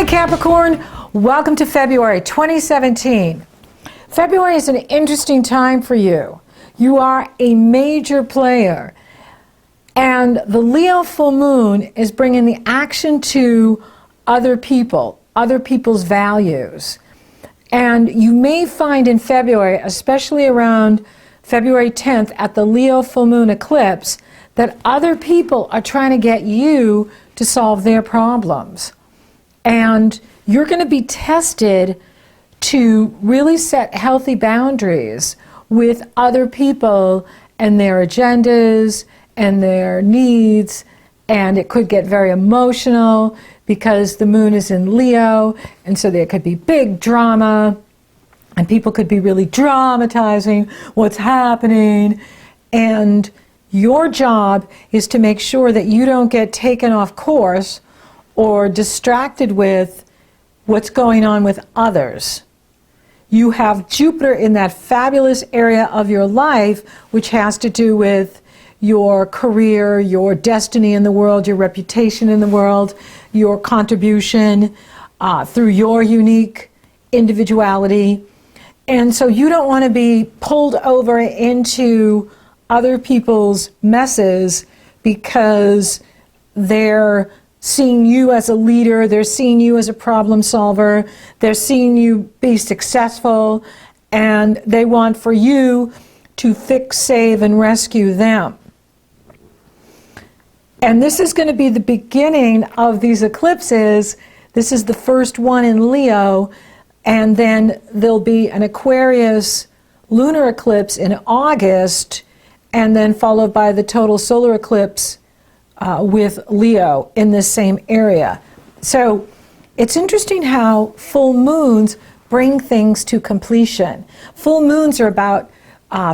Capricorn, welcome to February 2017. February is an interesting time for you. You are a major player, and the Leo full moon is bringing the action to other people, other people's values. And you may find in February, especially around February 10th at the Leo full moon eclipse, that other people are trying to get you to solve their problems. And you're going to be tested to really set healthy boundaries with other people and their agendas and their needs. And it could get very emotional because the moon is in Leo, and so there could be big drama, and people could be really dramatizing what's happening. And your job is to make sure that you don't get taken off course or distracted with what's going on with others. You have Jupiter in that fabulous area of your life, which has to do with your career, your destiny in the world, your reputation in the world, your contribution through your unique individuality. And so you don't want to be pulled over into other people's messes because they're seeing you as a leader, they're seeing you as a problem solver, they're seeing you be successful, and they want for you to fix, save, and rescue them. And this is going to be the beginning of these eclipses. This is the first one in Leo, and then there'll be an Aquarius lunar eclipse in August, and then followed by the total solar eclipse with Leo in this same area. So it's interesting how full moons bring things to completion. Full moons are about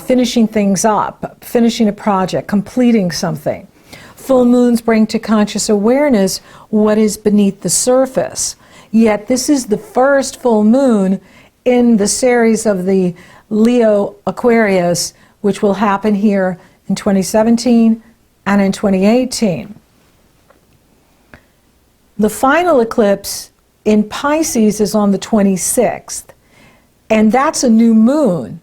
finishing things up, finishing a project, completing something. Full moons bring to conscious awareness what is beneath the surface. Yet this is the first full moon in the series of the Leo Aquarius, which will happen here in 2017 and in 2018. The final eclipse in Pisces is on the 26th, and that's a new moon.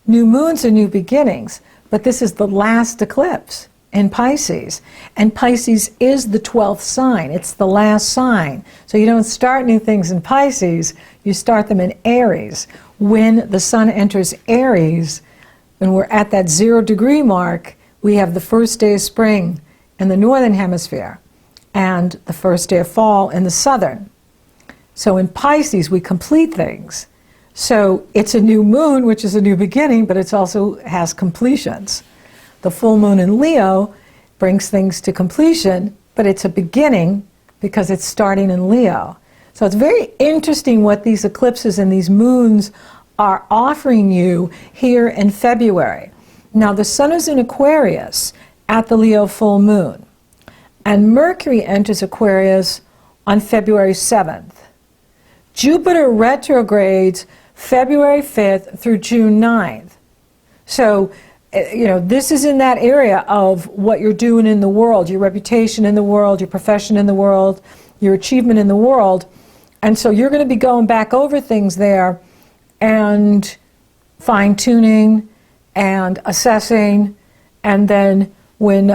New moons are new beginnings, but this is the last eclipse in Pisces, and Pisces is the 12th sign. It's the last sign. So you don't start new things in Pisces, you start them in Aries. When the sun enters Aries, when we're at that 0 degree mark, we have the first day of spring in the northern hemisphere and the first day of fall in the southern. So in Pisces, we complete things. So it's a new moon, which is a new beginning, but it also has completions. The full moon in Leo brings things to completion, but it's a beginning because it's starting in Leo. So it's very interesting what these eclipses and these moons are offering you here in February. Now the sun is in Aquarius at the Leo full moon, and Mercury enters Aquarius on February 7th. Jupiter retrogrades February 5th through June 9th. So, this is in that area of what you're doing in the world, your reputation in the world, your profession in the world, your achievement in the world. And so you're going to be going back over things there and fine-tuning and assessing, and then when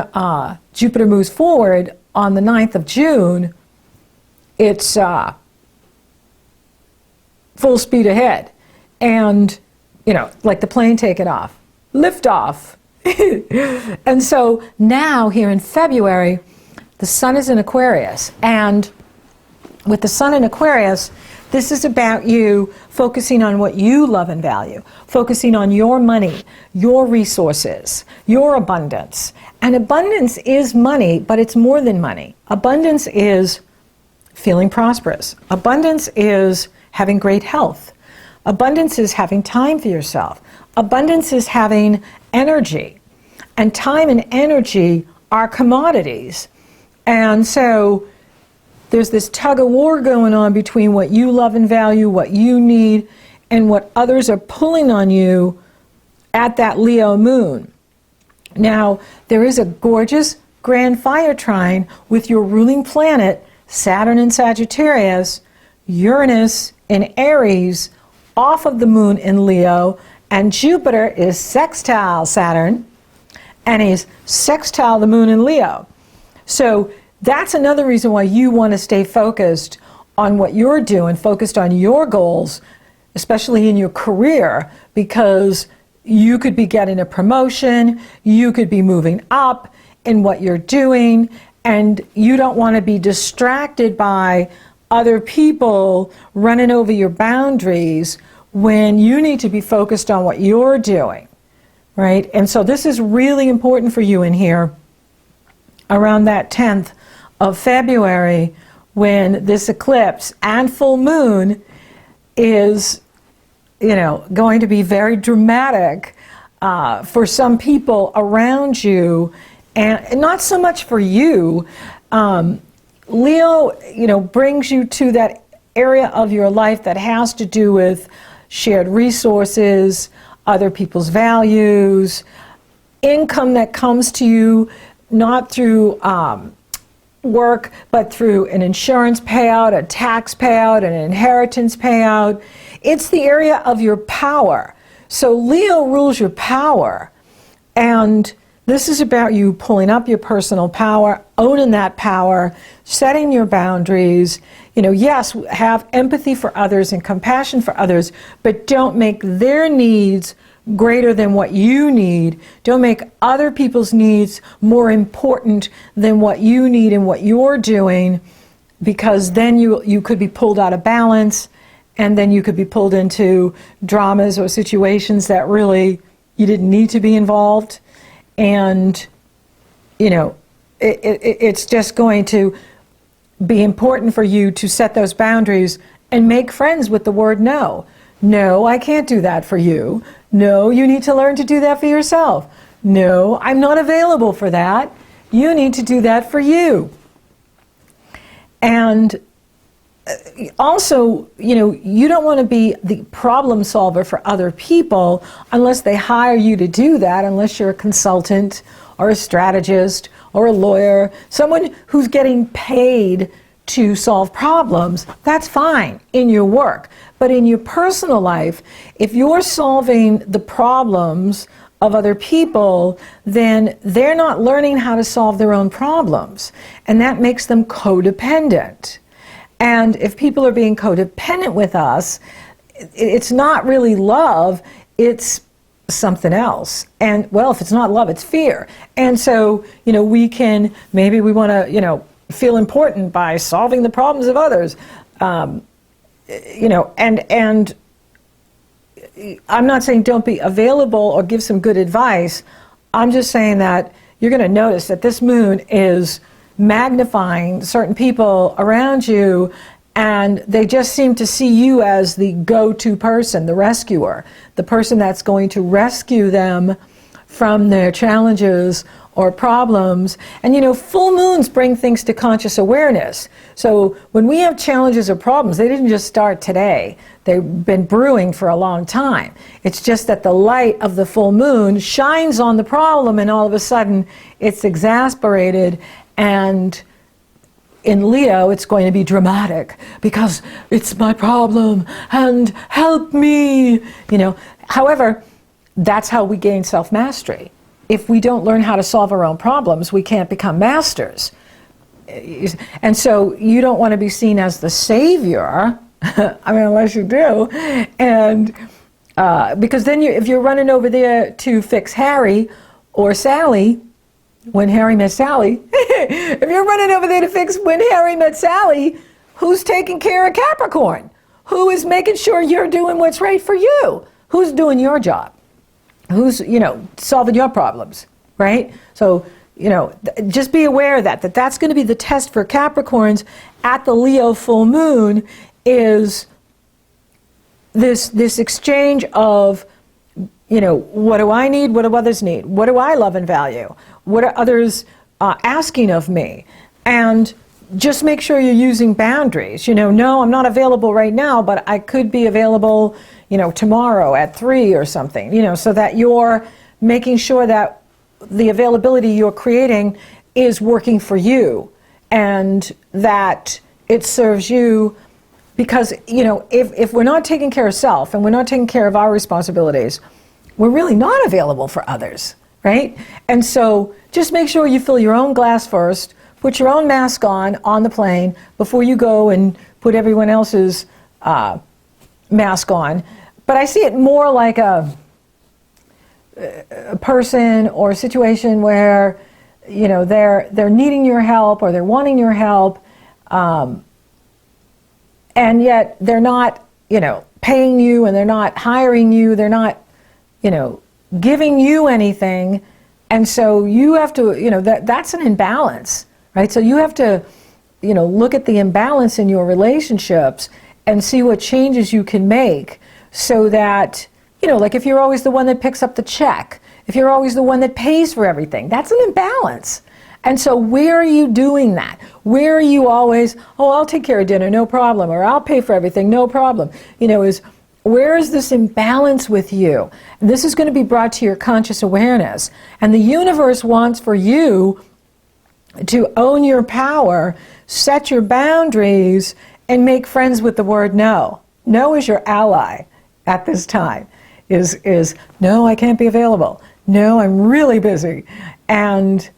Jupiter moves forward on the 9th of June, it's full speed ahead. And, like the plane taking off, lift off. And so now here in February, the sun is in Aquarius. And with the sun in Aquarius, this is about you focusing on what you love and value, focusing on your money, your resources, your abundance. And abundance is money, but it's more than money. Abundance is feeling prosperous. Abundance is having great health. Abundance is having time for yourself. Abundance is having energy. And time and energy are commodities. And so there's this tug of war going on between what you love and value, what you need, and what others are pulling on you at that Leo moon. Now, there is a gorgeous grand fire trine with your ruling planet, Saturn in Sagittarius, Uranus in Aries off of the moon in Leo, and Jupiter is sextile Saturn, and he's sextile the moon in Leo. So that's another reason why you want to stay focused on what you're doing, focused on your goals, especially in your career, because you could be getting a promotion, you could be moving up in what you're doing, and you don't want to be distracted by other people running over your boundaries when you need to be focused on what you're doing, right? And so this is really important for you in here around that 10th of February, when this eclipse and full moon is, going to be very dramatic for some people around you, and not so much for you. Leo, brings you to that area of your life that has to do with shared resources, other people's values, income that comes to you not through work, but through an insurance payout, a tax payout, an inheritance payout. It's the area of your power. So Leo rules your power. And this is about you pulling up your personal power, owning that power, setting your boundaries. Yes, have empathy for others and compassion for others, but don't make their needs greater than what you need. Don't make other people's needs more important than what you need and what you're doing, because then you could be pulled out of balance, and then you could be pulled into dramas or situations that really you didn't need to be involved. And it's just going to be important for you to set those boundaries and make friends with the word no. No, I can't do that for you. No, you need to learn to do that for yourself. No, I'm not available for that. You need to do that for you. And also, you don't want to be the problem solver for other people unless they hire you to do that, unless you're a consultant or a strategist or a lawyer, someone who's getting paid to solve problems. That's fine in your work. But in your personal life, if you're solving the problems of other people, then they're not learning how to solve their own problems. And that makes them codependent. And if people are being codependent with us, it's not really love, it's something else. And well, if it's not love, it's fear. And so, we want to, feel important by solving the problems of others. And I'm not saying don't be available or give some good advice. I'm just saying that you're going to notice that this moon is magnifying certain people around you, and they just seem to see you as the go-to person, the rescuer, the person that's going to rescue them from their challenges or problems. And full moons bring things to conscious awareness. So when we have challenges or problems, they didn't just start today. They've been brewing for a long time. It's just that the light of the full moon shines on the problem, and all of a sudden it's exasperated. And in Leo, it's going to be dramatic because it's my problem and help me. However, that's how we gain self-mastery. If we don't learn how to solve our own problems, we can't become masters. And so you don't want to be seen as the savior, unless you do. And because then if you're running over there to fix Harry or Sally, when Harry met Sally, if you're running over there to fix When Harry Met Sally, who's taking care of Capricorn? Who is making sure you're doing what's right for you? Who's doing your job? Who's, solving your problems, right? So, just be aware of that's going to be the test for Capricorns at the Leo full moon, is this exchange of, what do I need? What do others need? What do I love and value? What are others asking of me? And just make sure you're using boundaries. No, I'm not available right now, but I could be available, tomorrow at 3 or something, so that you're making sure that the availability you're creating is working for you, and that it serves you because, you know, if we're not taking care of self and we're not taking care of our responsibilities, we're really not available for others, right? And so just make sure you fill your own glass first, put your own mask on the plane before you go and put everyone else's mask on. But I see it more like a person or a situation where, you know, they're needing your help or they're wanting your help, and yet they're not, you know, paying you, and they're not hiring you, they're not, you know, giving you anything. And so you have to, you know, that's an imbalance, right? So you have to, you know, look at the imbalance in your relationships and see what changes you can make so that, you know, like if you're always the one that picks up the check, if you're always the one that pays for everything, that's an imbalance. And so where are you doing that? Where are you always, oh, I'll take care of dinner, no problem, or I'll pay for everything, no problem. You know, where is this imbalance with you? And this is going to be brought to your conscious awareness. And the universe wants for you to own your power, set your boundaries, and make friends with the word no. No is your ally at this time. Is no, I can't be available. No, I'm really busy. And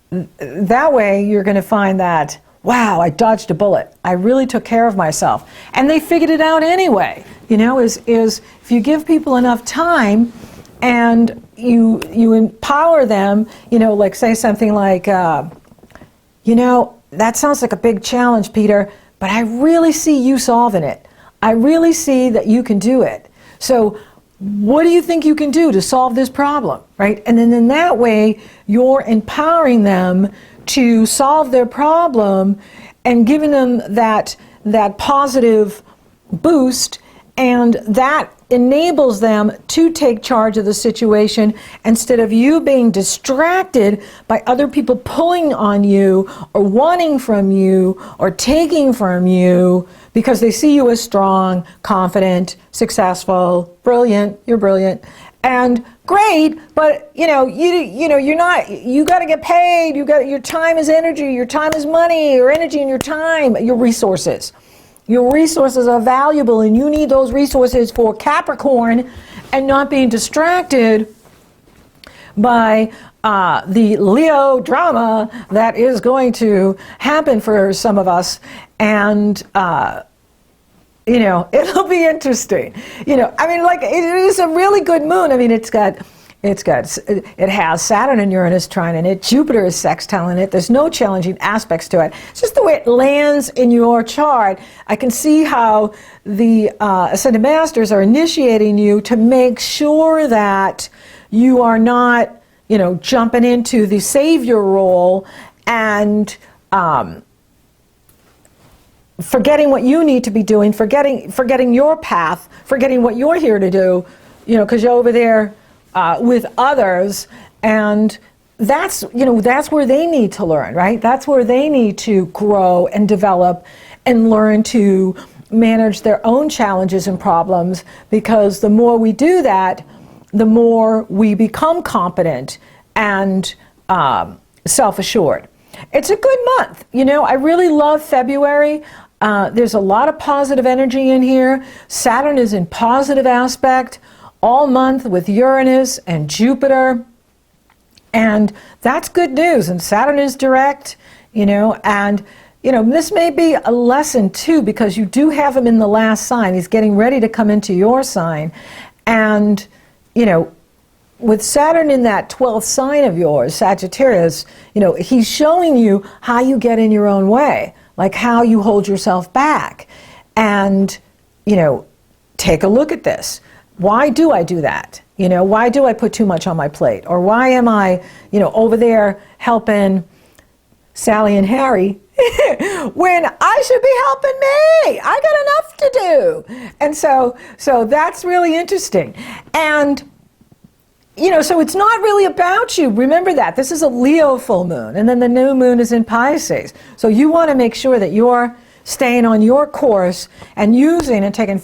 that way you're going to find that, wow, I dodged a bullet. I really took care of myself. And they figured it out anyway. You know, is if you give people enough time and you empower them, you know, like say something like, you know, that sounds like a big challenge, Peter, but I really see you solving it. I really see that you can do it. So what do you think you can do to solve this problem, right? And then in that way, you're empowering them to solve their problem and giving them that positive boost, and that enables them to take charge of the situation instead of you being distracted by other people pulling on you or wanting from you or taking from you because they see you as strong, confident, successful, brilliant, you're brilliant, and great, but you know, you're not, you got to get paid, your time is energy, your time is money, your energy and your time, your resources. Your resources are valuable, and you need those resources for Capricorn, and not being distracted by the Leo drama that is going to happen for some of us. And you know, it'll be interesting. You know, I mean, like, it is a really good moon. I mean, it has Saturn and Uranus trining it. Jupiter is sextiling it. There's no challenging aspects to it. It's just the way it lands in your chart. I can see how the Ascended Masters are initiating you to make sure that you are not, you know, jumping into the savior role and forgetting what you need to be doing, forgetting your path, forgetting what you're here to do, you know, because you're over there with others, and that's, you know, that's where they need to learn, right? That's where they need to grow and develop and learn to manage their own challenges and problems, because the more we do that, the more we become competent and self-assured. It's a good month. You know, I really love February. There's a lot of positive energy in here. Saturn is in positive aspect all month with Uranus and Jupiter. And that's good news. And Saturn is direct, you know, and, you know, this may be a lesson too, because you do have him in the last sign. He's getting ready to come into your sign. And, you know, with Saturn in that 12th sign of yours, Sagittarius, you know, he's showing you how you get in your own way, like how you hold yourself back. And, you know, take a look at this. Why do I do that? You know, why do I put too much on my plate? Or why am I, you know, over there helping Sally and Harry when I should be helping me? I got enough to do. And so that's really interesting. And, you know, so it's not really about you. Remember that. This is a Leo full moon, and then the new moon is in Pisces. So you want to make sure that you're staying on your course and using and taking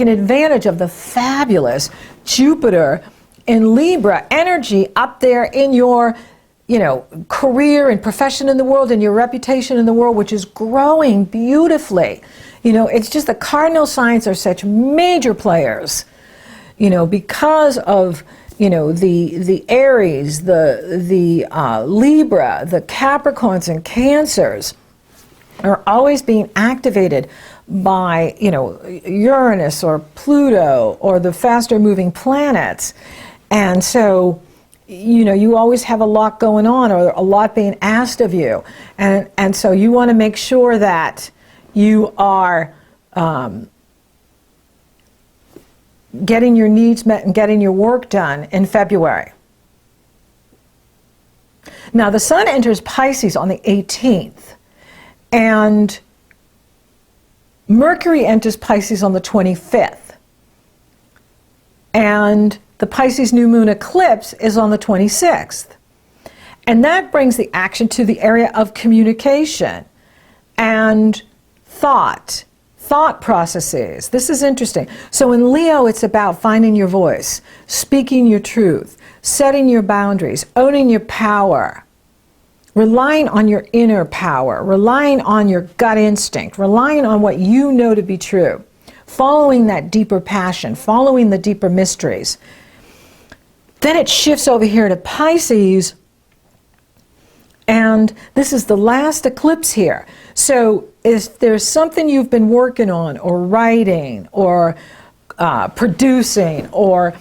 advantage of the fabulous Jupiter in Libra energy up there in your career and profession in the world and your reputation in the world, which is growing beautifully. It's just the cardinal signs are such major players, because of, the Aries, the Libra, the Capricorns and Cancers are always being activated by, Uranus or Pluto or the faster moving planets. And so, you always have a lot going on or a lot being asked of you. And so you want to make sure that you are getting your needs met and getting your work done in February. Now, the Sun enters Pisces on the 18th, and Mercury enters Pisces on the 25th. And the Pisces new moon eclipse is on the 26th. And that brings the action to the area of communication and thought processes. This is interesting. So in Leo, it's about finding your voice, speaking your truth, setting your boundaries, owning your power, relying on your inner power, relying on your gut instinct, relying on what you know to be true, following that deeper passion, following the deeper mysteries. Then it shifts over here to Pisces, and this is the last eclipse here. So if there's something you've been working on or writing or producing or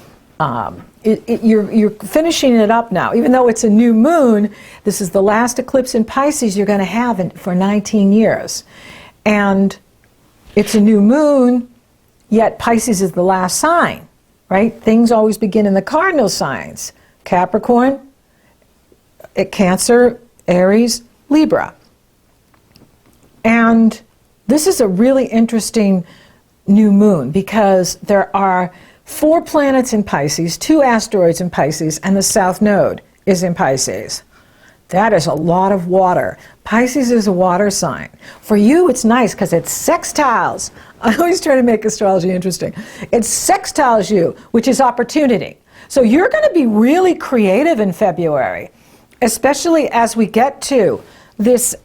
you're finishing it up now, even though it's a new moon, this is the last eclipse in Pisces you're going to have for 19 years. And it's a new moon, yet Pisces is the last sign, right? Things always begin in the cardinal signs: Capricorn, Cancer, Aries, Libra. And this is a really interesting new moon because there are 4 planets in Pisces, 2 asteroids in Pisces, and the South Node is in Pisces. That is a lot of water. Pisces is a water sign. For you, it's nice because it sextiles. I always try to make astrology interesting. It sextiles you, which is opportunity. So you're going to be really creative in February, especially as we get to this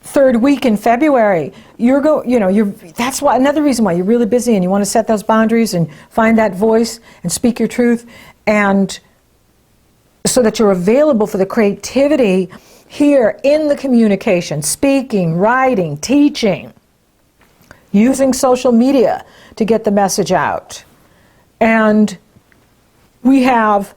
third week in February. That's why, another reason why you're really busy and you want to set those boundaries and find that voice and speak your truth, and so that you're available for the creativity here in the communication, speaking, writing, teaching, using social media to get the message out. And we have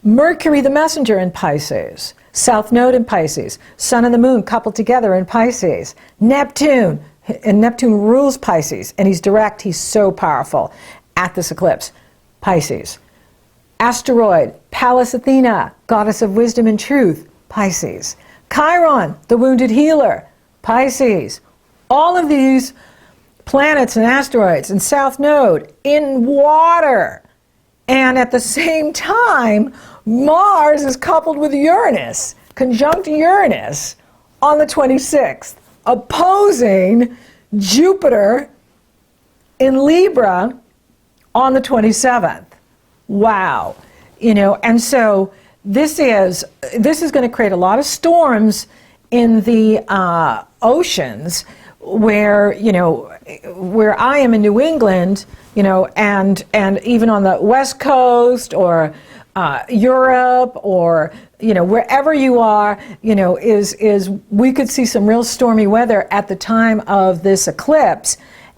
Mercury the messenger in Pisces, South Node in Pisces, Sun and the Moon coupled together in Pisces, Neptune, and Neptune rules Pisces, and he's direct, he's so powerful at this eclipse, Pisces. Asteroid, Pallas Athena, goddess of wisdom and truth, Pisces. Chiron, the wounded healer, Pisces. All of these planets and asteroids and South Node in water. And at the same time, Mars is coupled with Uranus, conjunct Uranus on the 26th, opposing Jupiter in Libra on the 27th. Wow. And so this is going to create a lot of storms in the oceans where I am in New England, and even on the West Coast or Europe or wherever you are, is we could see some real stormy weather at the time of this eclipse.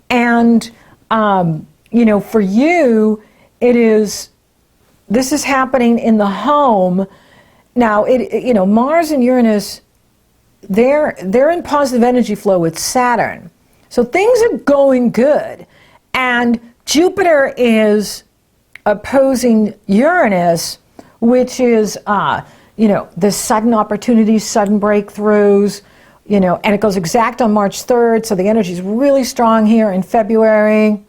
And for you, this is happening in the home. Now, Mars and Uranus, they're in positive energy flow with Saturn. So things are going good. And Jupiter is opposing Uranus, which is, the sudden opportunities, sudden breakthroughs, and it goes exact on March 3rd. So the energy is really strong here in February.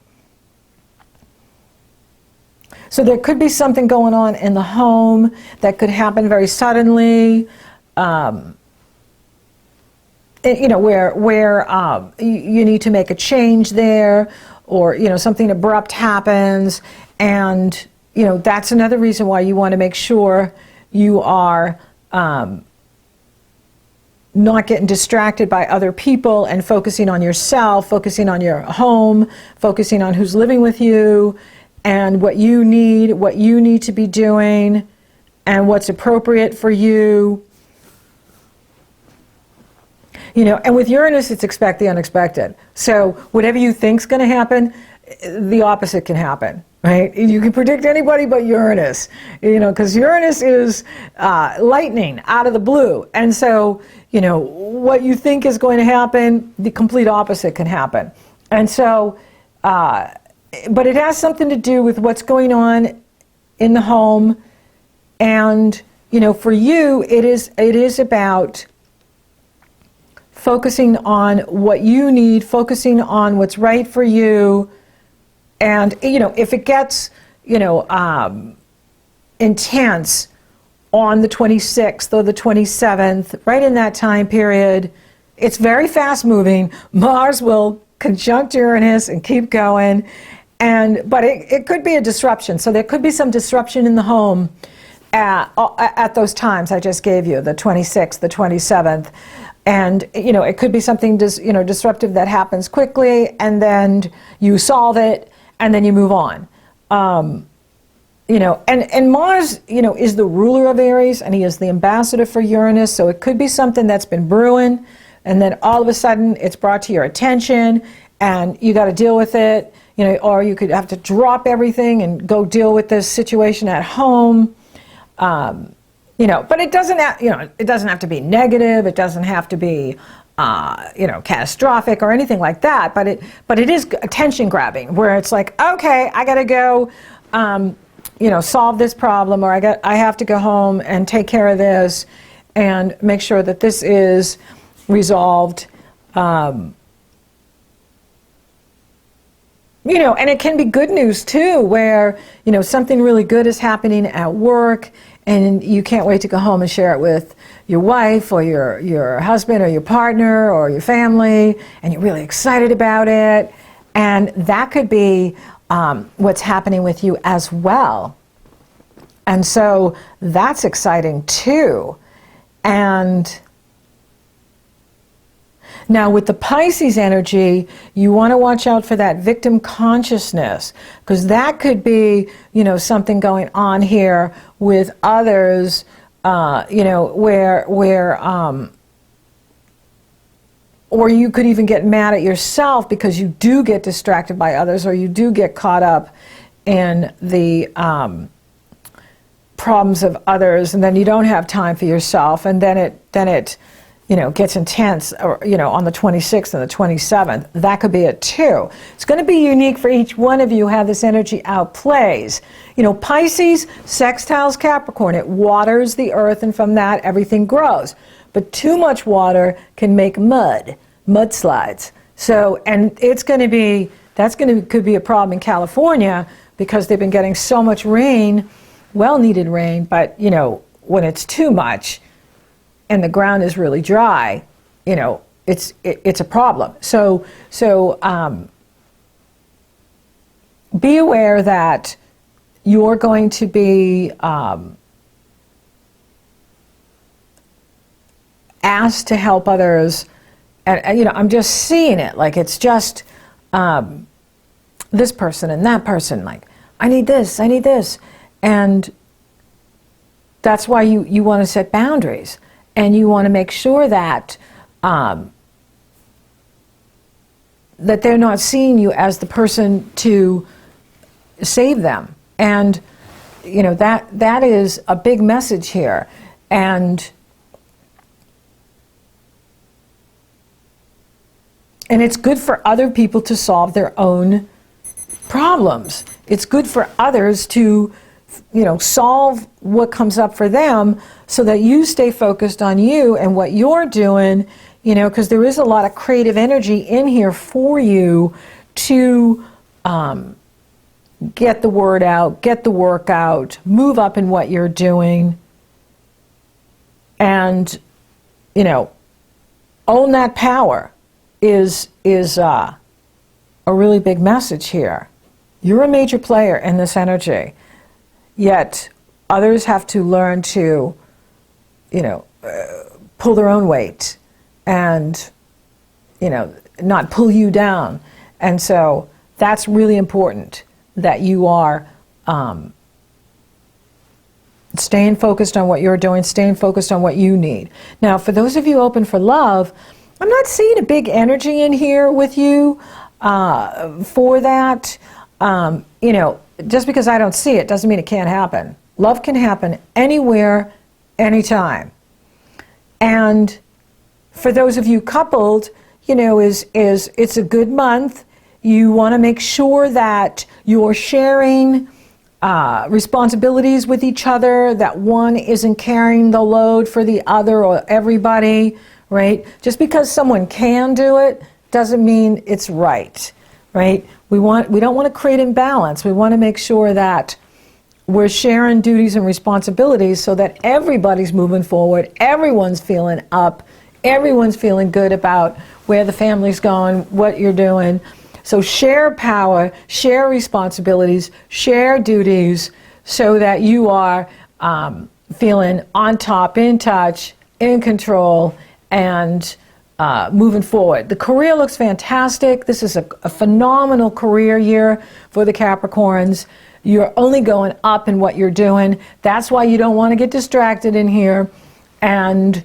So there could be something going on in the home that could happen very suddenly, where you need to make a change there, or something abrupt happens, and that's another reason why you want to make sure you are not getting distracted by other people and focusing on yourself, focusing on your home, focusing on who's living with you and what you need to be doing and what's appropriate for you. You know, and with Uranus, it's expect the unexpected. So whatever you think's going to happen, the opposite can happen, right? You can predict anybody but Uranus, you know, because Uranus is lightning out of the blue. And so, you know, what you think is going to happen, the complete opposite can happen. And so, but it has something to do with what's going on in the home. And, you know, for you, it is about focusing on what you need, focusing on what's right for you. And, you know, if it gets, you know, intense on the 26th or the 27th, right in that time period, it's very fast moving. Mars will conjunct Uranus and keep going. But it could be a disruption. So there could be some disruption in the home at those times I just gave you, the 26th, the 27th. And, you know, it could be something disruptive that happens quickly, and then you solve it, and then you move on. You know, and Mars, you know, is the ruler of Aries, and he is the ambassador for Uranus, so it could be something that's been brewing, and then all of a sudden it's brought to your attention, and you got to deal with it, you know, or you could have to drop everything and go deal with this situation at home. You know, but it doesn't have to be negative. It doesn't have to be, you know, catastrophic or anything like that. But it is attention grabbing, where it's like, okay, I got to go, you know, solve this problem, or I have to go home and take care of this, and make sure that this is resolved. You know, and it can be good news too, where, you know, something really good is happening at work, and you can't wait to go home and share it with your wife or your husband or your partner or your family, and you're really excited about it. And that could be what's happening with you as well. And so that's exciting too. And now with the Pisces energy, you want to watch out for that victim consciousness, because that could be, you know, something going on here with others, you know, where or you could even get mad at yourself because you do get distracted by others, or you do get caught up in the problems of others, and then you don't have time for yourself, and then it you know, gets intense, or, you know, on the 26th and the 27th. That could be it too. It's going to be unique for each one of you how this energy outplays. You know, Pisces sextiles Capricorn. It waters the earth, and from that everything grows. But too much water can make mudslides. So, and it's going to be, could be a problem in California, because they've been getting so much rain, well-needed rain, but, you know, when it's too much, and the ground is really dry, you know, it's a problem. So be aware that you're going to be asked to help others, and you know, I'm just seeing it like it's just this person and that person, like, I need this, and that's why you want to set boundaries. And you want to make sure that that they're not seeing you as the person to save them. And you know, that is a big message here. And it's good for other people to solve their own problems. It's good for others to, you know, solve what comes up for them, so that you stay focused on you and what you're doing, you know, because there is a lot of creative energy in here for you to get the word out, get the work out, move up in what you're doing, and, you know, own that power is a really big message here. You're a major player in this energy. Yet, Others have to learn to, pull their own weight and, not pull you down. And so that's really important, that you are staying focused on what you're doing, staying focused on what you need. Now, for those of you open for love, I'm not seeing a big energy in here with you for that. Just because I don't see it doesn't mean it can't happen. Love can happen anywhere, anytime. And for those of you coupled, it's a good month. You want to make sure that you're sharing responsibilities with each other, that one isn't carrying the load for the other or everybody, right? Just because someone can do it doesn't mean it's right, right? We don't want to create imbalance. We want to make sure that we're sharing duties and responsibilities so that everybody's moving forward, everyone's feeling up, everyone's feeling good about where the family's going, what you're doing. So share power, share responsibilities, share duties so that you are feeling on top, in touch, in control, and moving forward. The career looks fantastic. This is a phenomenal career year for the Capricorns. You're only going up in what you're doing. That's why you don't want to get distracted in here. And,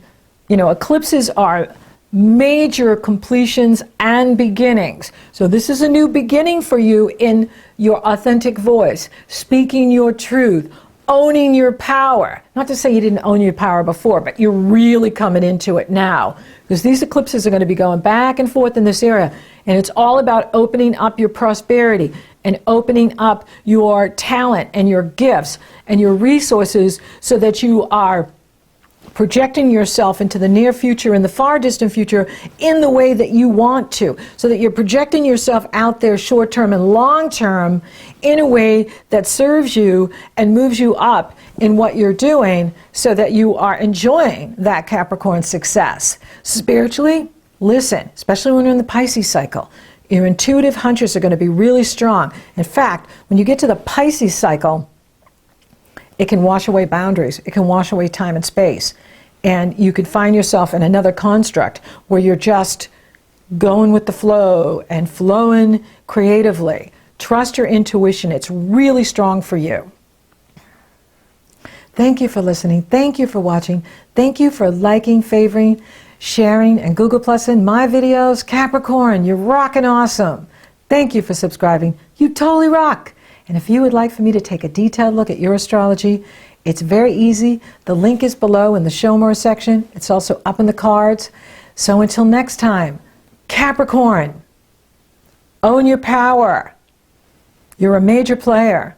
eclipses are major completions and beginnings. So this is a new beginning for you in your authentic voice, speaking your truth, owning your power. Not to say you didn't own your power before, but you're really coming into it now, because these eclipses are going to be going back and forth in this area, and it's all about opening up your prosperity and opening up your talent and your gifts and your resources so that you are projecting yourself into the near future and the far distant future in the way that you want to, so that you're projecting yourself out there short term and long term in a way that serves you and moves you up in what you're doing, so that you are enjoying that Capricorn success. Spiritually, listen, especially when you're in the Pisces cycle, your intuitive hunches are going to be really strong. In fact, when you get to the Pisces cycle, it can wash away boundaries. It can wash away time and space. And you could find yourself in another construct where you're just going with the flow and flowing creatively. Trust your intuition. It's really strong for you. Thank you for listening. Thank you for watching. Thank you for liking, favoring, sharing, and Google Plusing my videos. Capricorn, you're rocking awesome. Thank you for subscribing. You totally rock. And if you would like for me to take a detailed look at your astrology, it's very easy. The link is below in the Show More section. It's also up in the cards. So until next time, Capricorn, own your power. You're a major player.